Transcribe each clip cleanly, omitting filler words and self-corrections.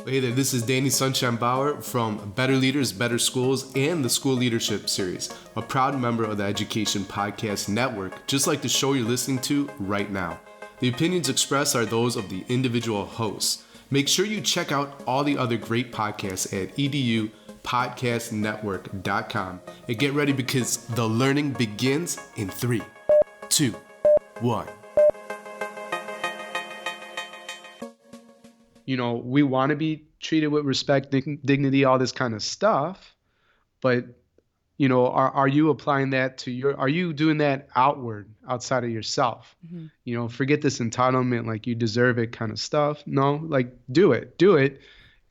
Hey there, this is Danny Sunshine Bauer from Better Leaders, Better Schools, and the School Leadership Series, a proud member of the Education Podcast Network, just like the show you're listening to right now. The opinions expressed are those of the individual hosts. Make sure you check out all the other great podcasts at edupodcastnetwork.com and get ready because the learning begins in 3, 2, 1. You know, we want to be treated with respect, dignity, all this kind of stuff. But, you know, are you applying that to are you doing that outside of yourself? Mm-hmm. You know, forget this entitlement, like you deserve it kind of stuff. No, like do it,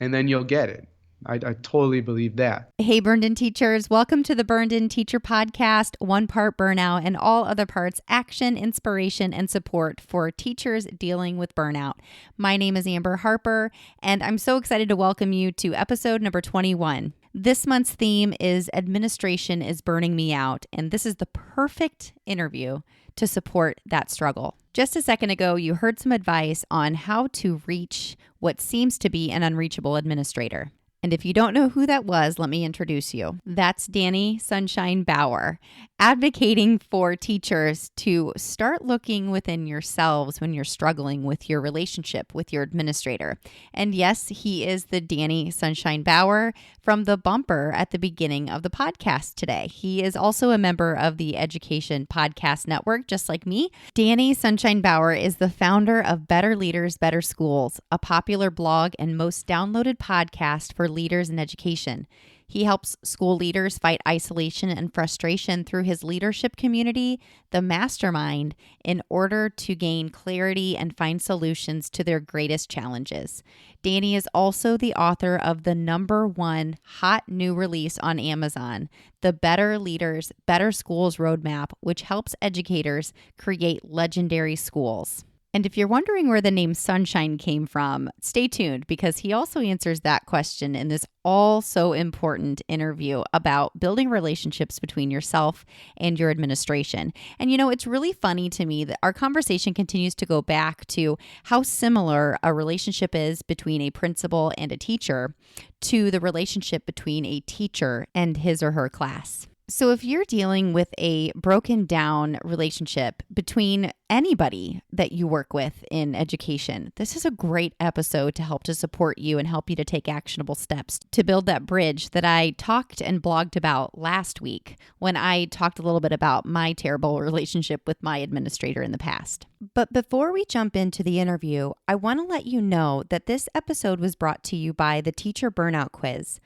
and then you'll get it. I totally believe that. Hey, Burned-In teachers. Welcome to the Burned-In Teacher Podcast, one part burnout and all other parts action, inspiration, and support for teachers dealing with burnout. My name is Amber Harper, and I'm so excited to welcome you to episode number 21. This month's theme is Administration is Burning Me Out, and this is the perfect interview to support that struggle. Just a second ago, you heard some advice on how to reach what seems to be an unreachable administrator. And if you don't know who that was, let me introduce you. That's Danny Sunshine Bauer, advocating for teachers to start looking within yourselves when you're struggling with your relationship with your administrator. And yes, he is the Danny Sunshine Bauer from the bumper at the beginning of the podcast today. He is also a member of the Education Podcast Network, just like me. Danny Sunshine Bauer is the founder of Better Leaders, Better Schools, a popular blog and most downloaded podcast for leaders in education. He helps school leaders fight isolation and frustration through his leadership community, the Mastermind, in order to gain clarity and find solutions to their greatest challenges. Danny is also the author of the #1 hot new release on Amazon, the Better Leaders, Better Schools Roadmap, which helps educators create legendary schools. And if you're wondering where the name Sunshine came from, stay tuned because he also answers that question in this all so important interview about building relationships between yourself and your administration. And you know, it's really funny to me that our conversation continues to go back to how similar a relationship is between a principal and a teacher to the relationship between a teacher and his or her class. So if you're dealing with a broken down relationship between anybody that you work with in education, this is a great episode to help to support you and help you to take actionable steps to build that bridge that I talked and blogged about last week when I talked a little bit about my terrible relationship with my administrator in the past. But before we jump into the interview, I want to let you know that this episode was brought to you by the Teacher Burnout Quiz.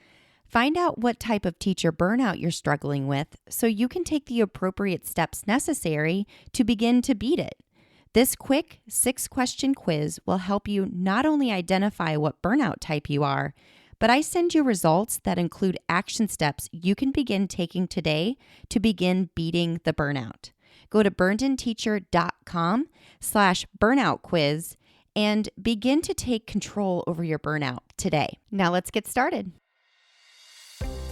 Find out what type of teacher burnout you're struggling with so you can take the appropriate steps necessary to begin to beat it. This quick 6-question quiz will help you not only identify what burnout type you are, but I send you results that include action steps you can begin taking today to begin beating the burnout. Go to burnedinteacher.com/burnout quiz and begin to take control over your burnout today. Now let's get started.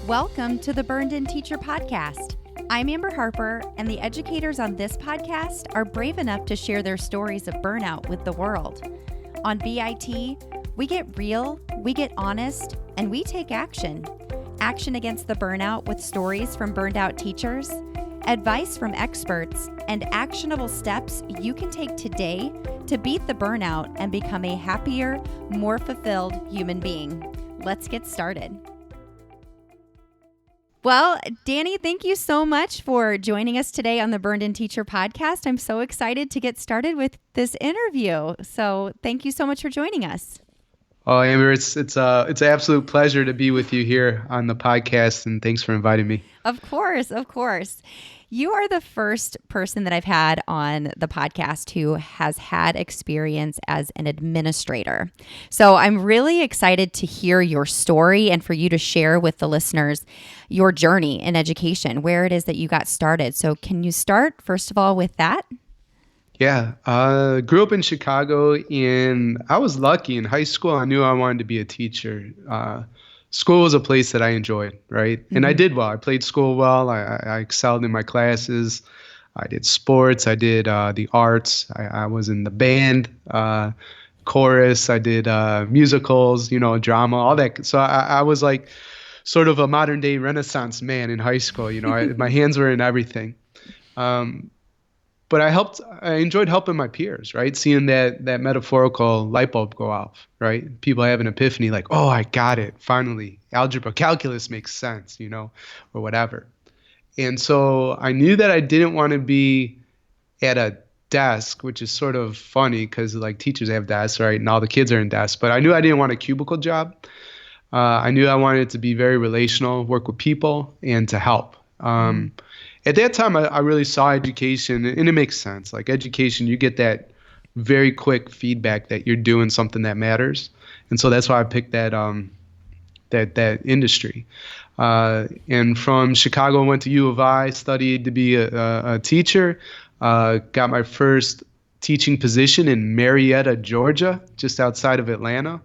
Welcome to the Burned-In Teacher Podcast. I'm Amber Harper, and the educators on this podcast are brave enough to share their stories of burnout with the world. On BIT, we get real, we get honest, and we take action. Action against the burnout with stories from burned out teachers, advice from experts, and actionable steps you can take today to beat the burnout and become a happier, more fulfilled human being. Let's get started. Well, Danny, thank you so much for joining us today on the Burned-In Teacher Podcast. I'm so excited to get started with this interview. So thank you so much for joining us. Oh, Amber, it's an absolute pleasure to be with you here on the podcast, and thanks for inviting me. Of course. You are the first person that I've had on the podcast who has had experience as an administrator. So I'm really excited to hear your story and for you to share with the listeners your journey in education, where it is that you got started. So can you start, first of all, with that? Yeah, grew up in Chicago, and I was lucky in high school. I knew I wanted to be a teacher. School was a place that I enjoyed, right? And I did well. I played school well. I excelled in my classes. I did sports. I did the arts. I was in the band. chorus. I did musicals, drama, all that. So I was like sort of a modern day Renaissance man in high school. My hands were in everything. Um, but I enjoyed helping my peers, right? Seeing that metaphorical light bulb go off, right? People have an epiphany like, oh, I got it. Finally, algebra, calculus makes sense, or whatever. And so I knew that I didn't want to be at a desk, which is sort of funny because like teachers have desks, right? And all the kids are in desks. But I knew I didn't want a cubicle job. I knew I wanted it to be very relational, work with people, and to help. At that time, I really saw education, and it makes sense. Like education, you get that very quick feedback that you're doing something that matters, and so that's why I picked that industry. And from Chicago, I went to U of I, studied to be a teacher. Got my first teaching position in Marietta, Georgia, just outside of Atlanta.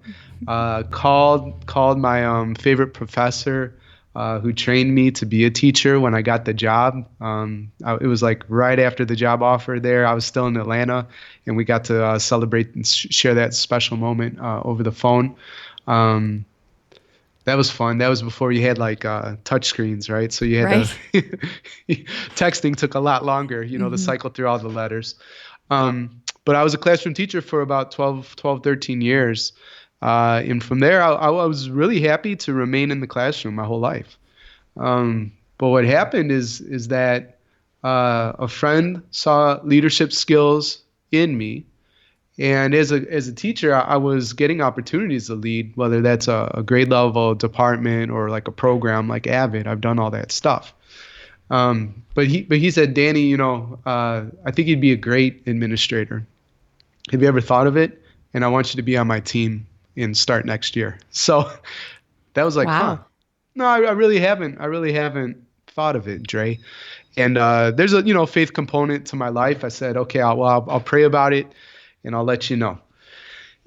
Called my favorite professor who trained me to be a teacher when I got the job. It was like right after the job offer there. I was still in Atlanta, and we got to celebrate and share that special moment over the phone. That was fun. That was before you had like touch screens, right? So you had to texting took a lot longer, to cycle through all the letters. But I was a classroom teacher for about 12, 13 years. And from there, I was really happy to remain in the classroom my whole life. But what happened is that a friend saw leadership skills in me. And as a teacher, I was getting opportunities to lead, whether that's a grade level department or like a program like Avid. I've done all that stuff. But he said, Danny, I think you'd be a great administrator. Have you ever thought of it? And I want you to be on my team and start next year. So that was like, wow. Huh. No, I really haven't. I really haven't thought of it, Dre. And there's a faith component to my life. I said, okay, I'll pray about it, and I'll let you know.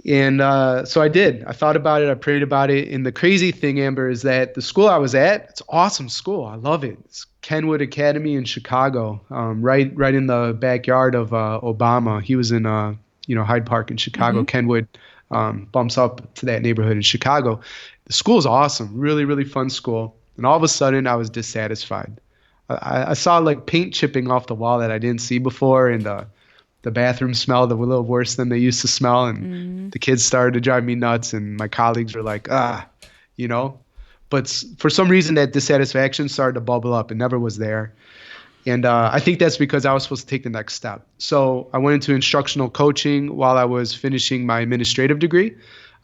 And so I did. I thought about it. I prayed about it. And the crazy thing, Amber, is that the school I was at, it's an awesome school. I love it. It's Kenwood Academy in Chicago, right in the backyard of Obama. He was in Hyde Park in Chicago. Kenwood bumps up to that neighborhood in Chicago. The school is awesome. Really, really fun school. And all of a sudden, I was dissatisfied. I saw like paint chipping off the wall that I didn't see before, and the bathroom smelled a little worse than they used to smell, and the kids started to drive me nuts, and my colleagues were like, But for some reason, that dissatisfaction started to bubble up. It never was there. And I think that's because I was supposed to take the next step. So I went into instructional coaching while I was finishing my administrative degree.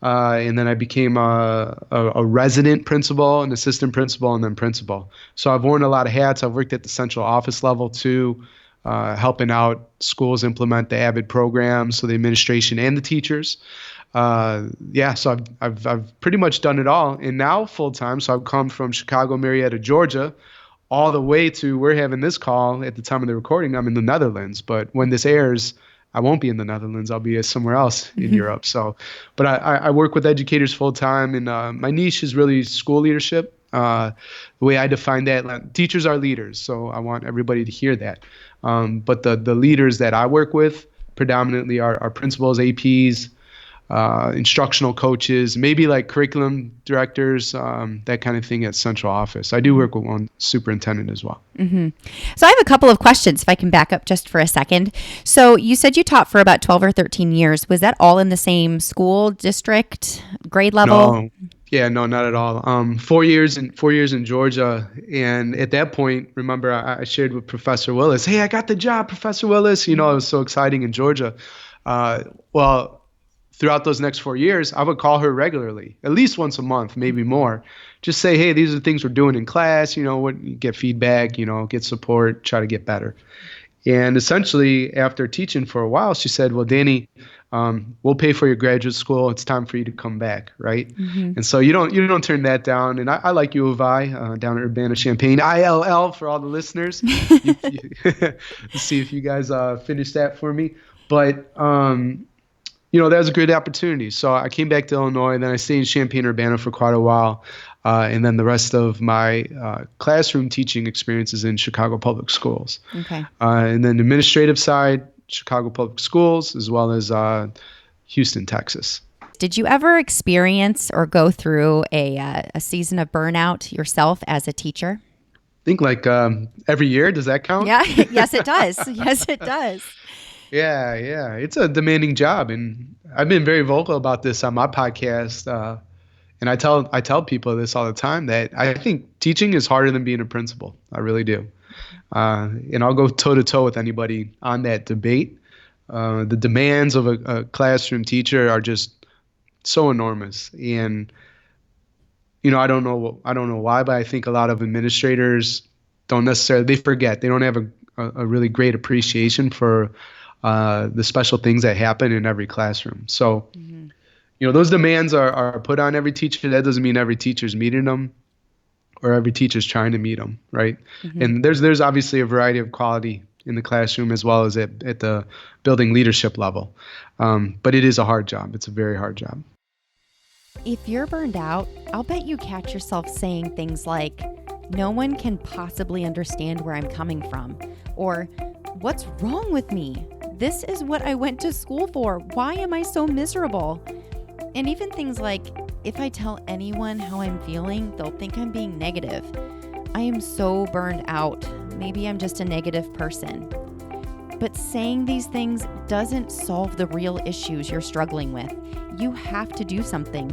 And then I became a resident principal, an assistant principal, and then principal. So I've worn a lot of hats. I've worked at the central office level too, helping out schools implement the AVID program, so the administration and the teachers. So I've pretty much done it all. And now full time. So I've come from Chicago, Marietta, Georgia, all the way to, we're having this call at the time of the recording, I'm in the Netherlands. But when this airs, I won't be in the Netherlands. I'll be somewhere else in Europe. So, but I work with educators full time, and my niche is really school leadership. The way I define that, teachers are leaders. So I want everybody to hear that. But the leaders that I work with predominantly are principals, APs, instructional coaches, maybe like curriculum directors, that kind of thing at central office. I do work with one superintendent as well. So I have a couple of questions, if I can back up just for a second. So you said you taught for about 12 or 13 years. Was that all in the same school district, grade level? No. Yeah, no, not at all. 4 years in Georgia. And at that point, remember, I shared with Professor Willis, hey, I got the job, Professor Willis. It was so exciting in Georgia. Well, throughout those next 4 years, I would call her regularly, at least once a month, maybe more. Just say, hey, these are the things we're doing in class, get feedback, get support, try to get better. And essentially, after teaching for a while, she said, well, Danny, we'll pay for your graduate school. It's time for you to come back, right? And so you don't turn that down. And I like U of I down at Urbana-Champaign, ILL for all the listeners. Let's see if you guys finish that for me. But that was a great opportunity. So I came back to Illinois, then I stayed in Champaign-Urbana for quite a while. And then the rest of my classroom teaching experiences in Chicago Public Schools. Okay. And then administrative side, Chicago Public Schools, as well as Houston, Texas. Did you ever experience or go through a season of burnout yourself as a teacher? I think like every year, does that count? Yeah, yes, it does. Yes, it does. Yeah, yeah. It's a demanding job. And I've been very vocal about this on my podcast. And I tell people this all the time, that I think teaching is harder than being a principal. I really do. And I'll go toe to toe with anybody on that debate. The demands of a classroom teacher are just so enormous. And I don't know why, but I think a lot of administrators don't necessarily, they forget. They don't have a really great appreciation for the special things that happen in every classroom. So, those demands are put on every teacher. That doesn't mean every teacher's meeting them or every teacher's trying to meet them, right? And there's obviously a variety of quality in the classroom as well as at the building leadership level. But it is a hard job. It's a very hard job. If you're burned out, I'll bet you catch yourself saying things like, "No one can possibly understand where I'm coming from," or "What's wrong with me? This is what I went to school for. Why am I so miserable?" And even things like, "If I tell anyone how I'm feeling, they'll think I'm being negative. I am so burned out. Maybe I'm just a negative person." But saying these things doesn't solve the real issues you're struggling with. You have to do something.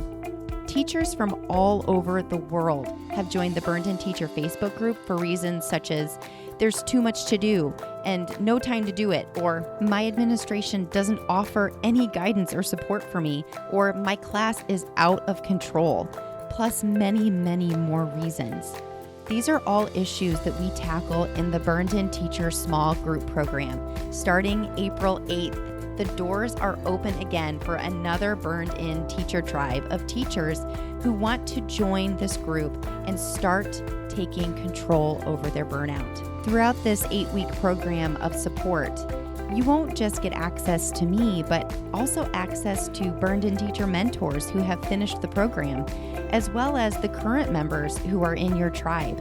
Teachers from all over the world have joined the Burned In Teacher Facebook group for reasons such as there's too much to do and no time to do it, or my administration doesn't offer any guidance or support for me, or my class is out of control, plus many, many more reasons. These are all issues that we tackle in the Burned In Teacher Small Group Program. Starting April 8th, the doors are open again for another Burned In Teacher tribe of teachers who want to join this group and start taking control over their burnout. Throughout this 8-week program of support, you won't just get access to me, but also access to Burned In Teacher mentors who have finished the program, as well as the current members who are in your tribe.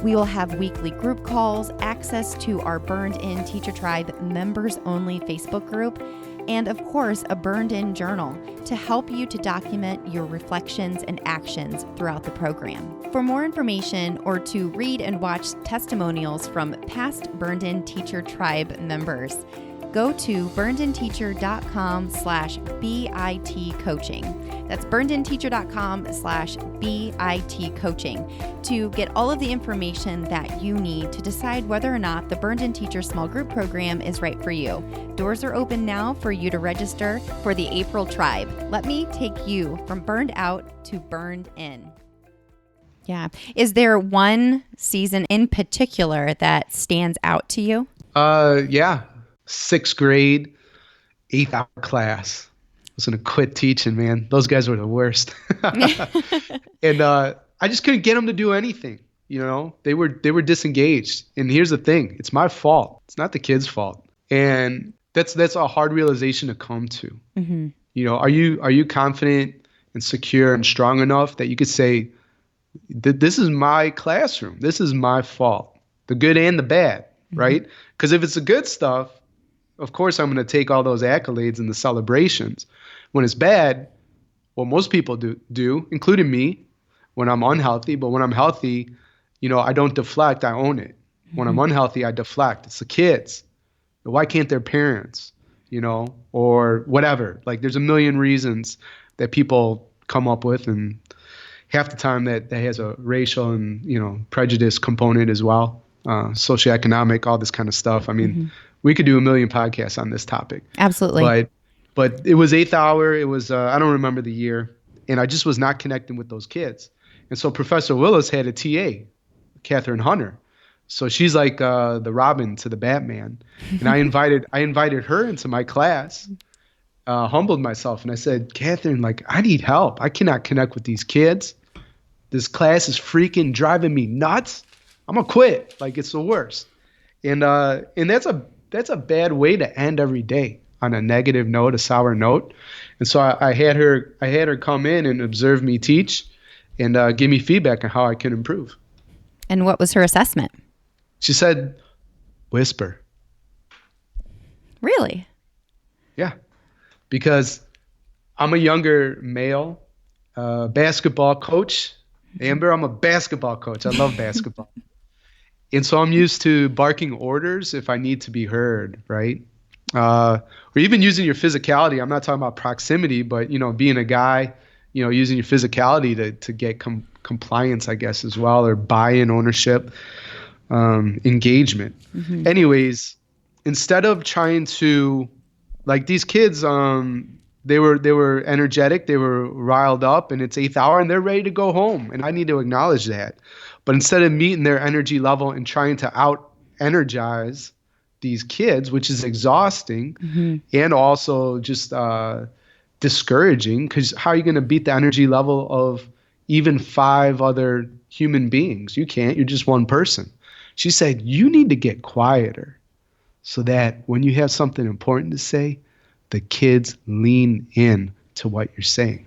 We will have weekly group calls, access to our Burned In Teacher Tribe members-only Facebook group, and of course, a Burned In journal to help you to document your reflections and actions throughout the program. For more information or to read and watch testimonials from past Burned In Teacher Tribe members, go to burnedinteacher.com/BIT coaching. That's burnedinteacher.com/BIT coaching to get all of the information that you need to decide whether or not the Burned In Teacher Small Group Program is right for you. Doors are open now for you to register for the April Tribe. Let me take you from burned out to burned in. Yeah. Is there one season in particular that stands out to you? Yeah. 6th grade, 8th hour class. I was going to quit teaching, man. Those guys were the worst. And I just couldn't get them to do anything. They were disengaged. And here's the thing. It's my fault. It's not the kids' fault. And that's a hard realization to come to. Are you confident and secure and strong enough that you could say, this is my classroom. This is my fault. The good and the bad, right? Because if it's the good stuff, of course, I'm going to take all those accolades and the celebrations. When it's bad, what most people do, including me, when I'm unhealthy, but when I'm healthy, I don't deflect, I own it. When I'm unhealthy, I deflect. It's the kids. Why can't their parents, or whatever? Like there's a million reasons that people come up with, and half the time that has a racial and, prejudice component as well, socioeconomic, all this kind of stuff. I mean, we could do a million podcasts on this topic. Absolutely. But it was 8th hour. It was, I don't remember the year. And I just was not connecting with those kids. And so Professor Willis had a TA, Catherine Hunter. So she's like the Robin to the Batman. And I invited her into my class, humbled myself. And I said, Catherine, I need help. I cannot connect with these kids. This class is freaking driving me nuts. I'm going to quit. It's the worst. And that's a bad way to end every day, on a negative note, a sour note. And so I had her come in and observe me teach and give me feedback on how I can improve. And what was her assessment? She said, whisper. Really? Yeah. Because I'm a younger male basketball coach. Amber, I'm a basketball coach. I love basketball. And so I'm used to barking orders if I need to be heard, right? Uh, or even using your physicality. I'm not talking about proximity, but being a guy, using your physicality to get compliance, I guess, as well, or buy-in, ownership, engagement. Mm-hmm. Anyways, instead of trying to, like these kids, they were energetic, they were riled up, and it's eighth hour, and they're ready to go home, and I need to acknowledge that. But instead of meeting their energy level and trying to out energize these kids, which is exhausting Mm-hmm. and also just discouraging, because how are you going to beat the energy level of even five other human beings? You can't. You're just one person. She said, you need to get quieter so that when you have something important to say, the kids lean in to what you're saying.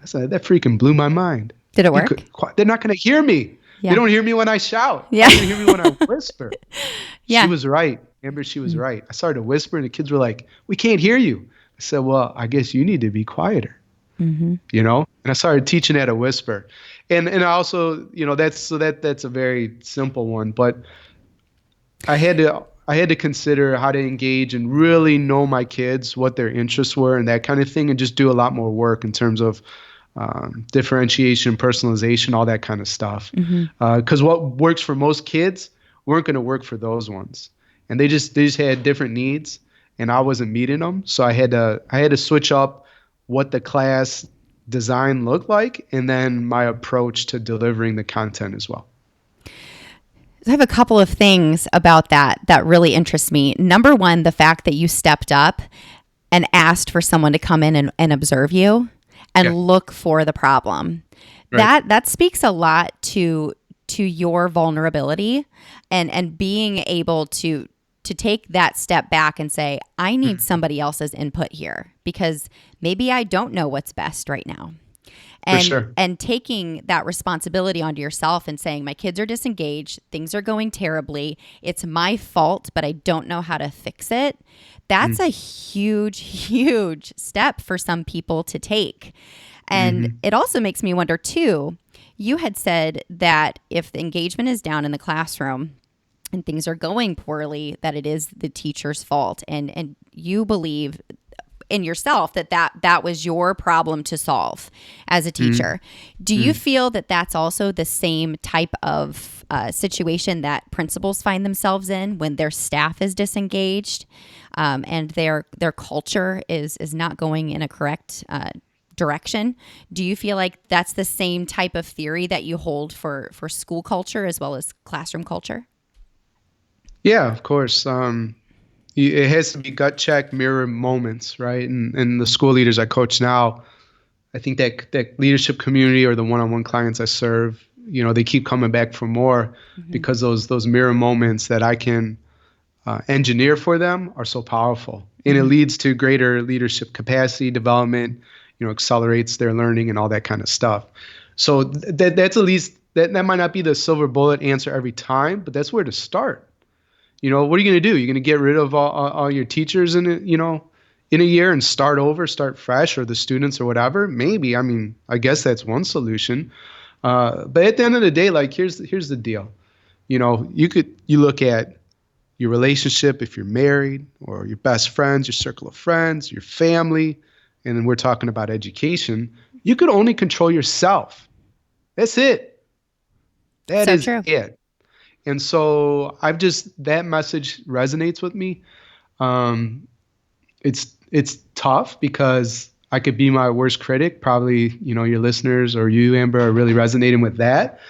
That freaking blew my mind. Did it work? They're not going to hear me. Yeah. They don't hear me when I shout. Yeah. They're going to hear me when I whisper. Yeah. She was right. Amber, she was right. I started to whisper, and the kids were like, we can't hear you. I said, well, I guess you need to be quieter. Mm-hmm. And I started teaching how to whisper. And I also, that's a very simple one, but I had to consider how to engage and really know my kids, what their interests were and that kind of thing, and just do a lot more work in terms of differentiation, personalization, all that kind of stuff. Because what works for most kids weren't going to work for those ones, and they just had different needs, and I wasn't meeting them. So I had to switch up what the class design looked like, and then my approach to delivering the content as well. I have a couple of things about that really interest me. Number one, the fact that you stepped up and asked for someone to come in and observe you and look for the problem. Right. That speaks a lot to your vulnerability and being able to take that step back and say, I need somebody else's input here because maybe I don't know what's best right now. And, sure. And taking that responsibility onto yourself and saying, my kids are disengaged, things are going terribly, it's my fault, but I don't know how to fix it. That's a huge, huge step for some people to take. And it also makes me wonder too, you had said that if the engagement is down in the classroom and things are going poorly, that it is the teacher's fault. And you believe in yourself that was your problem to solve as a teacher. Do you feel that that's also the same type of situation that principals find themselves in when their staff is disengaged and their culture is not going in a correct direction? Do you feel like that's the same type of theory that you hold for school culture as well as classroom culture? Yeah, of course. It has to be gut check, mirror moments, right? And the school leaders I coach now, I think that leadership community or the one-on-one clients I serve, they keep coming back for more because those mirror moments that I can engineer for them are so powerful. And it leads to greater leadership capacity development, accelerates their learning and all that kind of stuff. So that's at least, that might not be the silver bullet answer every time, but that's where to start. What are you going to do? You're going to get rid of all your teachers in a year and start over, start fresh, or the students or whatever? Maybe. I mean, I guess that's one solution. But at the end of the day, like here's the deal. You look at your relationship if you're married, or your best friends, your circle of friends, your family, and then we're talking about education. You could only control yourself. That's it. That is it. And so that message resonates with me. It's tough because I could be my worst critic. Probably, your listeners or you, Amber, are really resonating with that.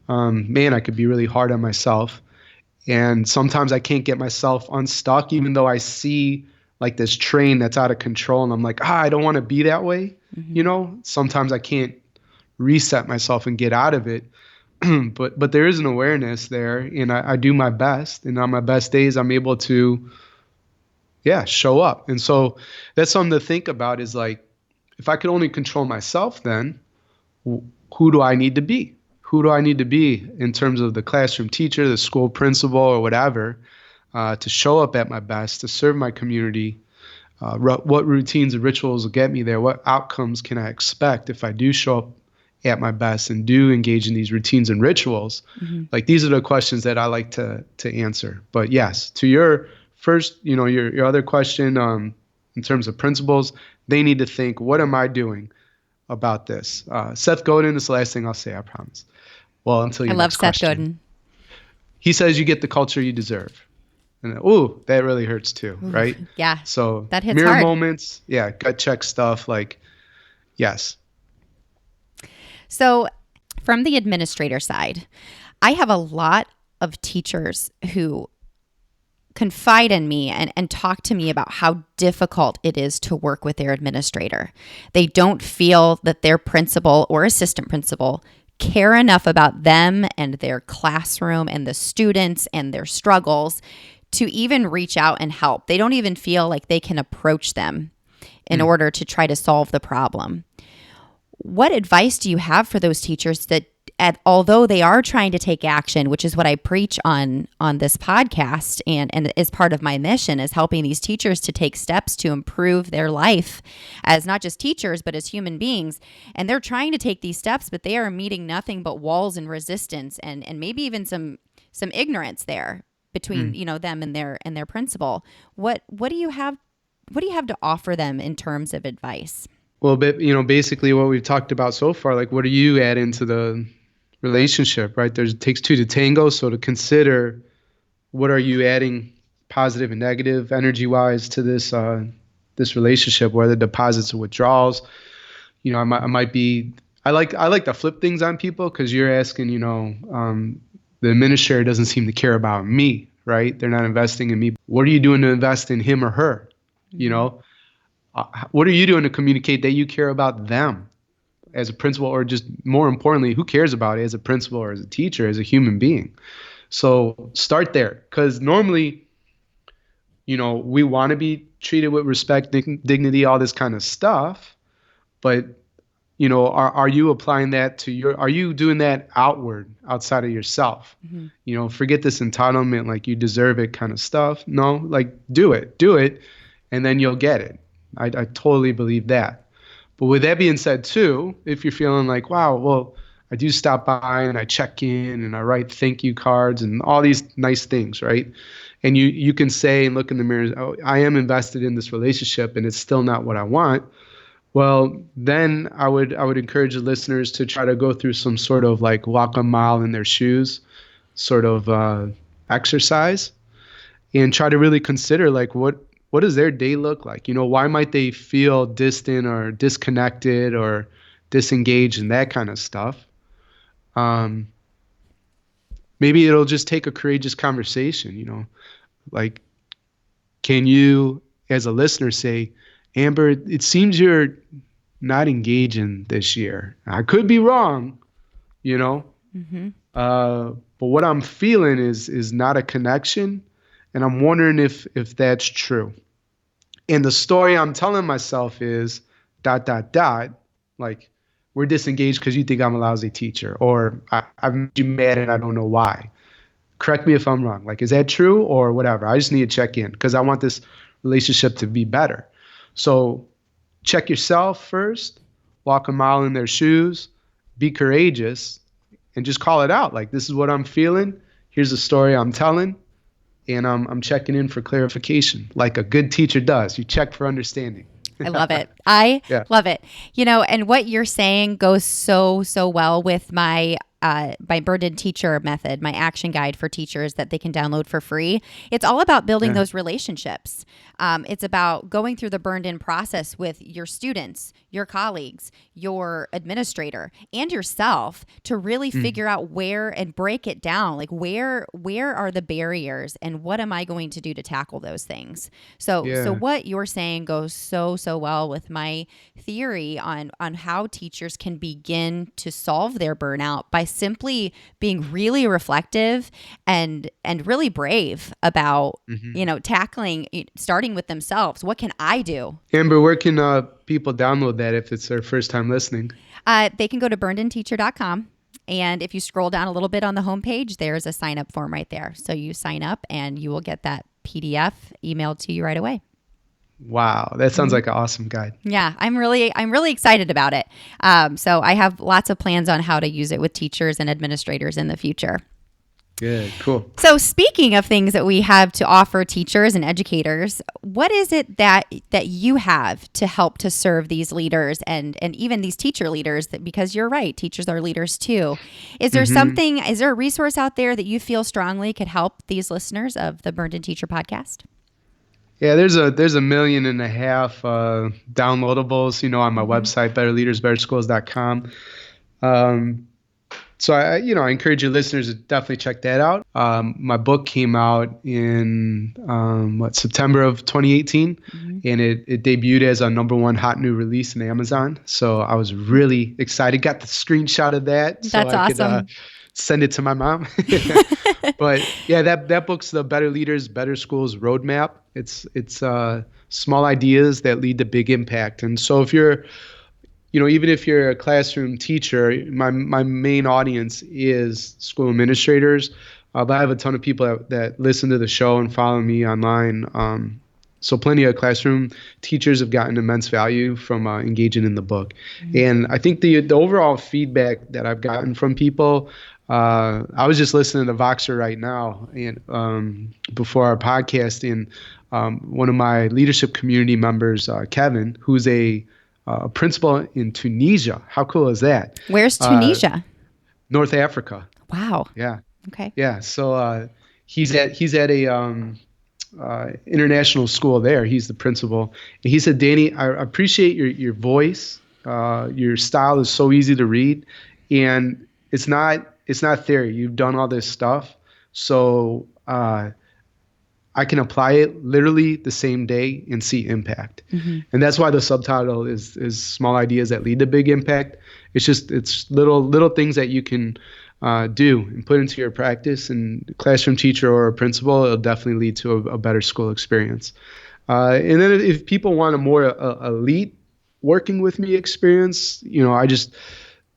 Man, I could be really hard on myself. And sometimes I can't get myself unstuck, even though I see like this train that's out of control. And I'm like, I don't want to be that way. Sometimes I can't reset myself and get out of it. But there is an awareness there, and I do my best, and on my best days I'm able to show up. And so that's something to think about, is like, if I could only control myself, then who do I need to be? Who do I need to be in terms of the classroom teacher, the school principal, or whatever, to show up at my best, to serve my community, What routines and rituals will get me there? What outcomes can I expect if I do show up at my best and do engage in these routines and rituals? Mm-hmm. Like these are the questions that I like to answer. But yes, to your first, your other question, in terms of principles, they need to think, what am I doing about this? Seth Godin is the last thing I'll say, I promise. Well, until I your love next Seth question. Godin. He says you get the culture you deserve. And ooh, that really hurts too, Ooh, right? yeah, So that hits mirror hard. moments, yeah, gut check stuff, like yes. So, from the administrator side, I have a lot of teachers who confide in me and talk to me about how difficult it is to work with their administrator. They don't feel that their principal or assistant principal care enough about them and their classroom and the students and their struggles to even reach out and help. They don't even feel like they can approach them in order to try to solve the problem. What advice do you have for those teachers that, although they are trying to take action, which is what I preach on this podcast and is part of my mission, is helping these teachers to take steps to improve their life as not just teachers, but as human beings. And they're trying to take these steps, but they are meeting nothing but walls and resistance and maybe even some ignorance there between, them and their principal. What do you have to offer them in terms of advice? Well, basically what we've talked about so far, like what do you add into the relationship, right? It takes two to tango. So to consider what are you adding positive and negative energy wise to this relationship, whether deposits or withdrawals. I might be, I like to flip things on people because you're asking, the administrator doesn't seem to care about me, right? They're not investing in me. What are you doing to invest in him or her? What are you doing to communicate that you care about them as a principal, or just more importantly, who cares about it as a principal or as a teacher, as a human being? So start there, because normally, we want to be treated with respect, dignity, all this kind of stuff. But, are you applying that are you doing that outside of yourself? Mm-hmm. Forget this entitlement, like you deserve it kind of stuff. No, like do it, and then you'll get it. I totally believe that. But with that being said, too, if you're feeling like, wow, well, I do stop by and I check in and I write thank you cards and all these nice things, right? And you can say and look in the mirror, oh, I am invested in this relationship and it's still not what I want. Well, then I would encourage the listeners to try to go through some sort of like walk a mile in their shoes sort of exercise, and try to really consider like what does their day look like? Why might they feel distant or disconnected or disengaged and that kind of stuff? Maybe it'll just take a courageous conversation, like, can you, as a listener, say, Amber, it seems you're not engaging this year. I could be wrong, Mm-hmm. but what I'm feeling is not a connection, and I'm wondering if that's true. And the story I'm telling myself is ... like, we're disengaged because you think I'm a lousy teacher, or I've made you mad and I don't know why. Correct me if I'm wrong. Like, is that true or whatever? I just need to check in because I want this relationship to be better. So check yourself first, walk a mile in their shoes, be courageous, and just call it out. Like, this is what I'm feeling. Here's the story I'm telling. And I'm checking in for clarification, like a good teacher does. You check for understanding. I love it. I Yeah. love it. And what you're saying goes so well with my Burned-In Teacher method, my action guide for teachers that they can download for free. It's all about building those relationships. It's about going through the burned-in process with your students, your colleagues, your administrator, and yourself to really figure out where and break it down. Like where are the barriers and what am I going to do to tackle those things? So what you're saying goes so well with my theory on how teachers can begin to solve their burnout by simply being really reflective and really brave about tackling, starting with themselves. What can I do? Amber, where can people download that if it's their first time listening? They can go to burnedinteacher.com. And if you scroll down a little bit on the homepage, there's a sign up form right there. So you sign up and you will get that PDF emailed to you right away. Wow, that sounds like an awesome guide. Yeah, I'm really excited about it. So I have lots of plans on how to use it with teachers and administrators in the future. Good, cool. So speaking of things that we have to offer teachers and educators, what is it that you have to help to serve these leaders and even these teacher leaders? Because you're right, teachers are leaders too. Is there is there a resource out there that you feel strongly could help these listeners of the Burned In Teacher podcast? Yeah, there's a 1.5 million downloadables, on my website, betterleadersbetterschools.com. So I encourage your listeners to definitely check that out. My book came out in September of 2018, and it debuted as a #1 hot new release in Amazon. So I was really excited. Got the screenshot of that, so That's I awesome. could send it to my mom. But yeah, that book's the Better Leaders, Better Schools Roadmap. It's small ideas that lead to big impact. And so if you're even if you're a classroom teacher, my main audience is school administrators, but I have a ton of people that listen to the show and follow me online. So plenty of classroom teachers have gotten immense value from engaging in the book. And I think the overall feedback that I've gotten from people, I was just listening to Voxer right now and before our podcast, and one of my leadership community members, Kevin, who's a principal in Tunisia. How cool is that? Where's Tunisia? North Africa. Wow. Yeah. Okay. Yeah. So he's at a international school there. He's the principal. And he said, Danny, I appreciate your voice. Your style is so easy to read, and it's not theory. You've done all this stuff, so I can apply it literally the same day and see impact. And that's why the subtitle is Small Ideas That Lead to Big Impact. It's little things that you can do and put into your practice, and classroom teacher or a principal, it'll definitely lead to a better school experience. And then if people want a more elite working with me experience, I just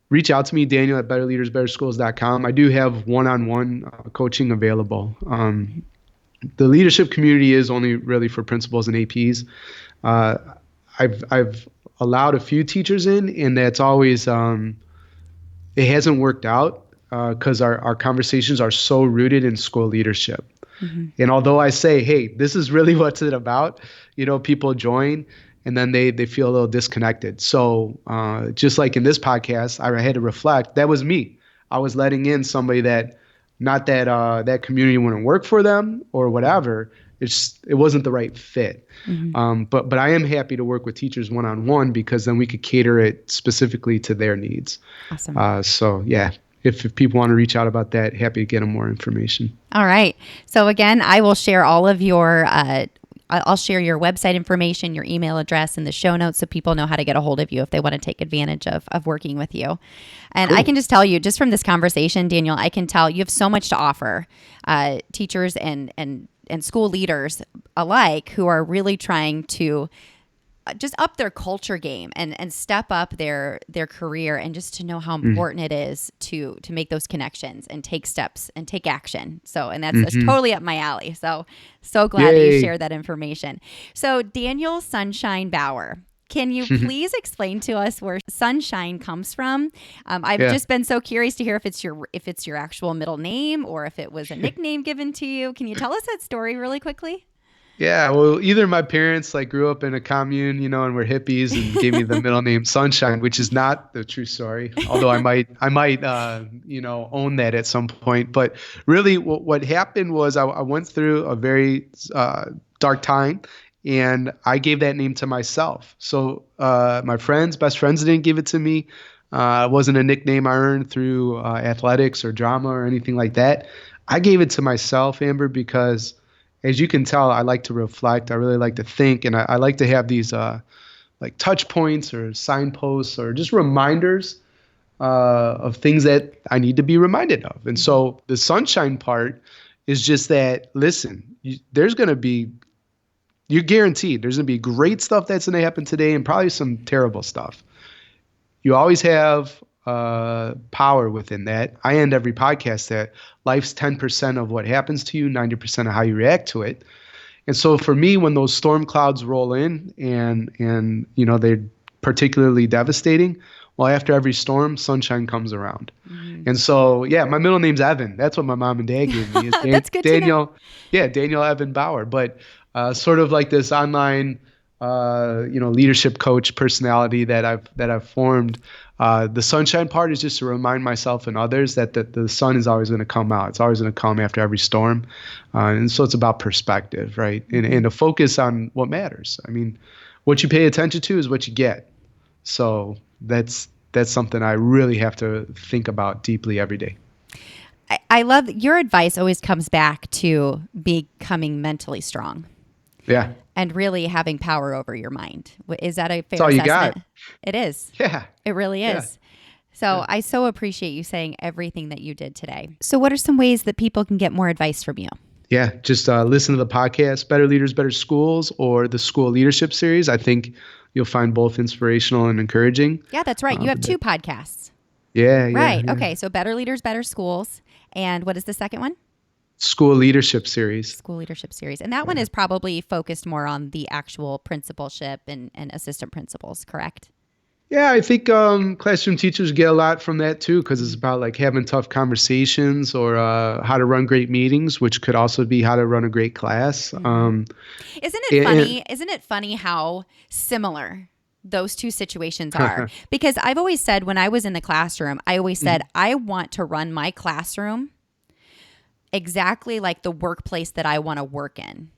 reach out to me, Daniel at betterleadersbetterschools.com. I do have one-on-one coaching available. The leadership community is only really for principals and APs. I've allowed a few teachers in, and that's always it hasn't worked out because our conversations are so rooted in school leadership. And although I say, hey, this is really what's it about, people join and then they feel a little disconnected. So just like in this podcast, I had to reflect. That was me. I was letting in somebody that, not that that community wouldn't work for them or whatever. It wasn't the right fit. But I am happy to work with teachers one-on-one, because then we could cater it specifically to their needs. Awesome. So yeah, if people want to reach out about that, happy to get them more information. All right. So again, I will share all of your I'll share your website information, your email address in the show notes, so people know how to get a hold of you if they want to take advantage of working with you. And cool. I can just tell you, just from this conversation, Daniel, I can tell you have so much to offer teachers and school leaders alike who are really trying to just up their culture game and step up their career, and just to know how important it is to make those connections and take steps and take action. So, and that's totally up my alley. So glad that you shared that information. So Daniel Sunshine Bauer, can you please explain to us where Sunshine comes from? I've just been so curious to hear if it's your actual middle name or if it was a nickname given to you. Can you tell us that story really quickly? Yeah, well, either my parents grew up in a commune, and were hippies and gave me the middle name Sunshine, which is not the true story. Although I might own that at some point. But really, what happened was I went through a very dark time, and I gave that name to myself. So my best friends didn't give it to me. It wasn't a nickname I earned through athletics or drama or anything like that. I gave it to myself, Amber, because, as you can tell, I like to reflect. I really like to think, and I like to have these like touch points or signposts or just reminders of things that I need to be reminded of. And so the sunshine part is just that, listen, you're guaranteed there's going to be great stuff that's going to happen today and probably some terrible stuff. You always have power within that. I end every podcast that life's 10% of what happens to you, 90% of how you react to it. And so for me, when those storm clouds roll in and they're particularly devastating, well, after every storm, sunshine comes around. Hmm. And so, yeah, my middle name's Evan. That's what my mom and dad gave me is That's good to know. Daniel. Yeah, Daniel Evan Bauer. But sort of like this online, leadership coach personality that I've formed. The sunshine part is just to remind myself and others that the sun is always going to come out. It's always going to come after every storm. And so it's about perspective, right? And to focus on what matters. I mean, what you pay attention to is what you get. So that's something I really have to think about deeply every day. I love your advice always comes back to becoming mentally strong. Yeah. And really having power over your mind. Is that a fair That's all assessment? you got. It is. Yeah. It really is. Yeah. So Yeah. I so appreciate you saying everything that you did today. So what are some ways that people can get more advice from you? Yeah, just listen to the podcast, Better Leaders, Better Schools, or the School Leadership Series. I think you'll find both inspirational and encouraging. Yeah, that's right. You have 2 podcasts. Yeah, Right. yeah. Okay. So Better Leaders, Better Schools. And what is the second one? School Leadership Series. School Leadership Series. And that one is probably focused more on the actual principalship and assistant principals, correct? Yeah, I think classroom teachers get a lot from that too, because it's about like having tough conversations or how to run great meetings, which could also be how to run a great class. Isn't it funny? Isn't it funny how similar those two situations are? Because I've always said when I was in the classroom, I always said, I want to run my classroom exactly like the workplace that I want to work in.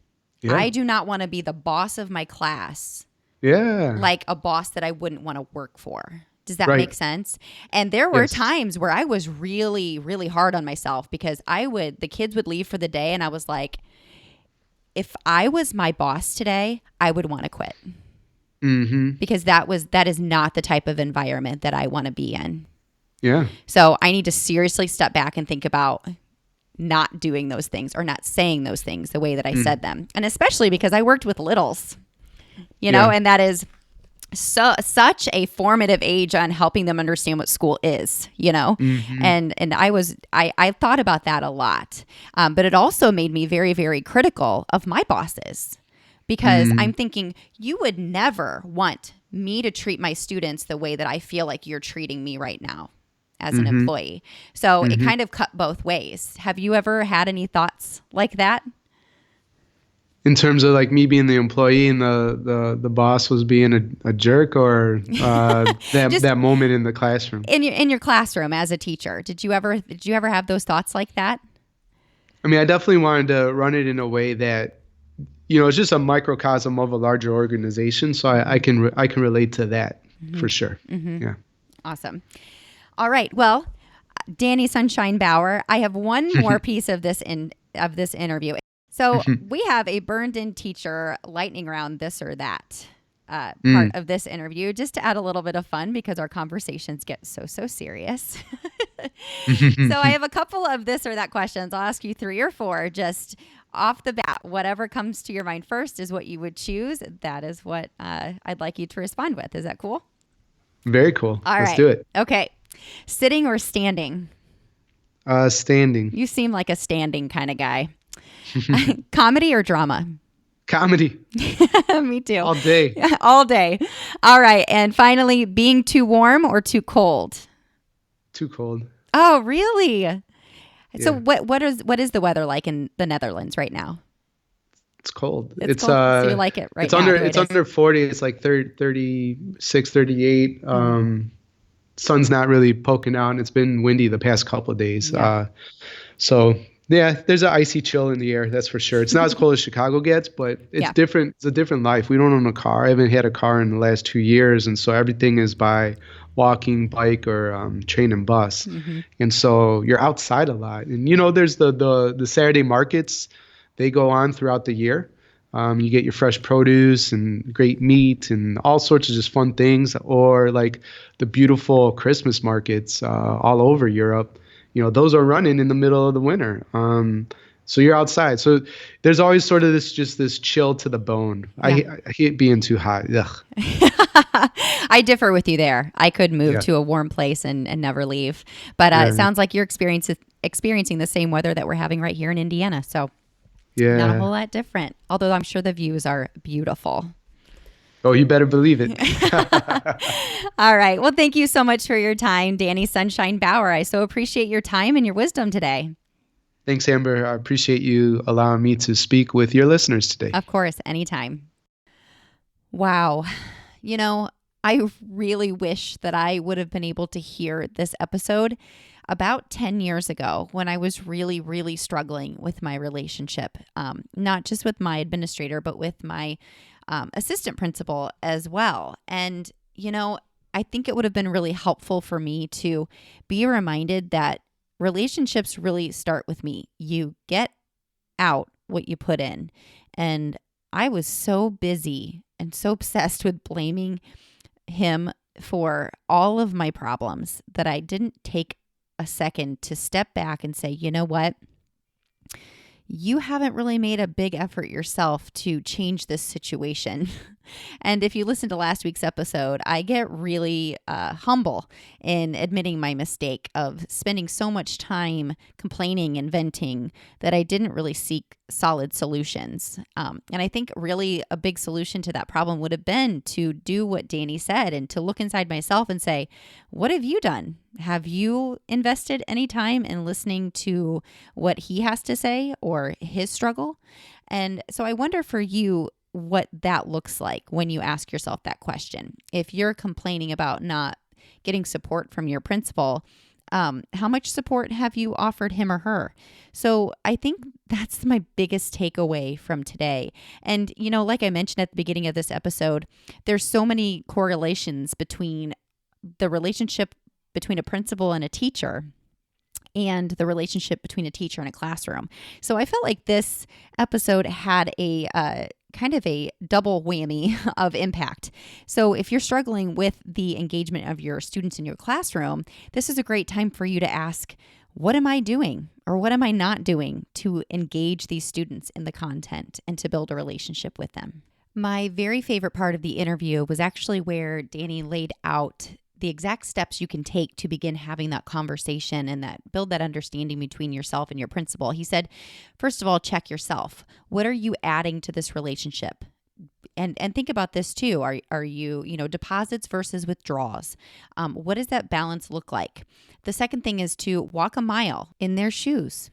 Yeah. I do not want to be the boss of my class. Yeah. Like a boss that I wouldn't want to work for. Does that Right. make sense? And there were Yes. times where I was really, really hard on myself because the kids would leave for the day and I was like, if I was my boss today, I would want to quit. Mm-hmm. Because that is not the type of environment that I want to be in. Yeah. So I need to seriously step back and think about not doing those things or not saying those things the way that I said them. And especially because I worked with littles, and that is such a formative age on helping them understand what school is, and I thought about that a lot. But it also made me very, very critical of my bosses because I'm thinking you would never want me to treat my students the way that I feel like you're treating me right now as an employee. So it kind of cut both ways. Have you ever had any thoughts like that? In terms of like me being the employee and the boss was being a jerk, or that moment in the classroom? In your classroom as a teacher, did you ever have those thoughts like that? I mean, I definitely wanted to run it in a way that, it's just a microcosm of a larger organization. So I can relate to that for sure. Yeah. Awesome. All right. Well, Danny Sunshine Bauer, I have one more piece of this interview. So we have a burned-in teacher lightning round this or that part of this interview, just to add a little bit of fun because our conversations get so serious. So I have a couple of this or that questions. I'll ask you 3 or 4 just off the bat. Whatever comes to your mind first is what you would choose. That is what I'd like you to respond with. Is that cool? Very cool. Let's do it. Okay. Sitting or standing? Standing. You seem like a standing kind of guy. Comedy or drama? Comedy. Me too. All day. All day. All right. And finally, being too warm or too cold? Too cold. Oh, really? Yeah. So what is the weather like in the Netherlands right now? It's cold. It's cold. So you like it right now? It's under 40. It's like 36, 38. Sun's not really poking out, and it's been windy the past couple of days. Yeah. There's an icy chill in the air. That's for sure. It's not as cold as Chicago gets, but it's different. It's a different life. We don't own a car. I haven't had a car in the last 2 years, and so everything is by walking, bike, or train and bus. And so you're outside a lot. And there's the Saturday markets. They go on throughout the year. You get your fresh produce and great meat and all sorts of just fun things, or like the beautiful Christmas markets all over Europe. Those are running in the middle of the winter. So you're outside. So there's always sort of this chill to the bone. Yeah. I hate being too hot. Ugh. I differ with you there. I could move to a warm place and never leave. But it sounds like you're experiencing the same weather that we're having right here in Indiana. So Not a Yeah. whole lot different, although I'm sure the views are beautiful. Oh, you better believe it. All right. Well, thank you so much for your time, Danny Sunshine Bauer. I so appreciate your time and your wisdom today. Thanks, Amber. I appreciate you allowing me to speak with your listeners today. Of course, anytime. Wow. You know, I really wish that I would have been able to hear this episode about 10 years ago when I was really, really struggling with my relationship, not just with my administrator, but with my assistant principal as well. And, you know, I think it would have been really helpful for me to be reminded that relationships really start with me. You get out what you put in. And I was so busy and so obsessed with blaming him for all of my problems that I didn't take a second to step back and say, you know what? You haven't really made a big effort yourself to change this situation. And if you listen to last week's episode, I get really humble in admitting my mistake of spending so much time complaining and venting that I didn't really seek solid solutions. And I think really a big solution to that problem would have been to do what Danny said and to look inside myself and say, what have you done? Have you invested any time in listening to what he has to say or his struggle? And so I wonder for you what that looks like when you ask yourself that question. If you're complaining about not getting support from your principal, how much support have you offered him or her? So I think that's my biggest takeaway from today. And, you know, like I mentioned at the beginning of this episode, there's so many correlations between the relationship between a principal and a teacher and the relationship between a teacher and a classroom. So I felt like this episode had a kind of a double whammy of impact. So if you're struggling with the engagement of your students in your classroom, this is a great time for you to ask, what am I doing or what am I not doing to engage these students in the content and to build a relationship with them? My very favorite part of the interview was actually where Danny laid out the exact steps you can take to begin having that conversation and that build that understanding between yourself and your principal. He said, first of all, check yourself. What are you adding to this relationship? And think about this too. Are you, deposits versus withdrawals? What does that balance look like? The second thing is to walk a mile in their shoes.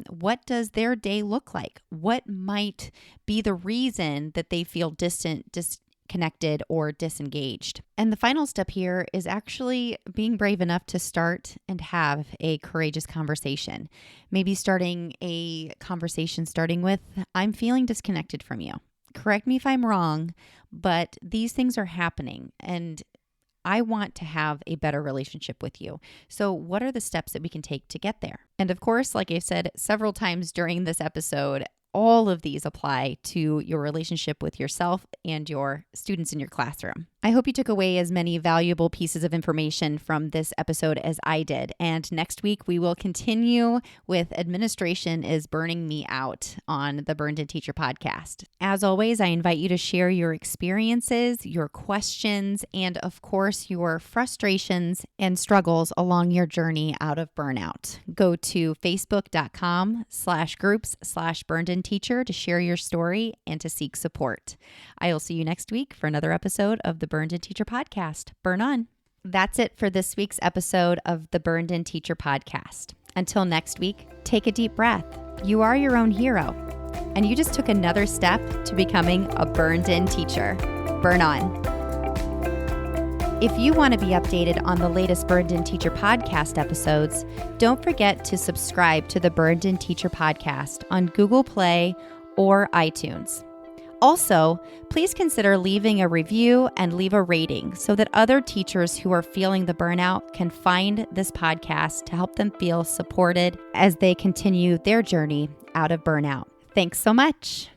What does their day look like? What might be the reason that they feel disconnected or disengaged? And the final step here is actually being brave enough to start and have a courageous conversation. Maybe starting a conversation starting with, I'm feeling disconnected from you. Correct me if I'm wrong, but these things are happening and I want to have a better relationship with you. So what are the steps that we can take to get there? And of course, like I said several times during this episode, all of these apply to your relationship with yourself and your students in your classroom. I hope you took away as many valuable pieces of information from this episode as I did. And next week, we will continue with Administration is Burning Me Out on the Burned In Teacher podcast. As always, I invite you to share your experiences, your questions, and of course, your frustrations and struggles along your journey out of burnout. Go to facebook.com/groups/burnedinteacher to share your story and to seek support. I will see you next week for another episode of the Burned In Teacher podcast. Burn on. That's it for this week's episode of the Burned In Teacher podcast. Until next week, take a deep breath. You are your own hero, and you just took another step to becoming a burned in teacher. Burn on. If you want to be updated on the latest Burned In Teacher podcast episodes, don't forget to subscribe to the Burned In Teacher podcast on Google Play or iTunes. Also, please consider leaving a review and leave a rating so that other teachers who are feeling the burnout can find this podcast to help them feel supported as they continue their journey out of burnout. Thanks so much.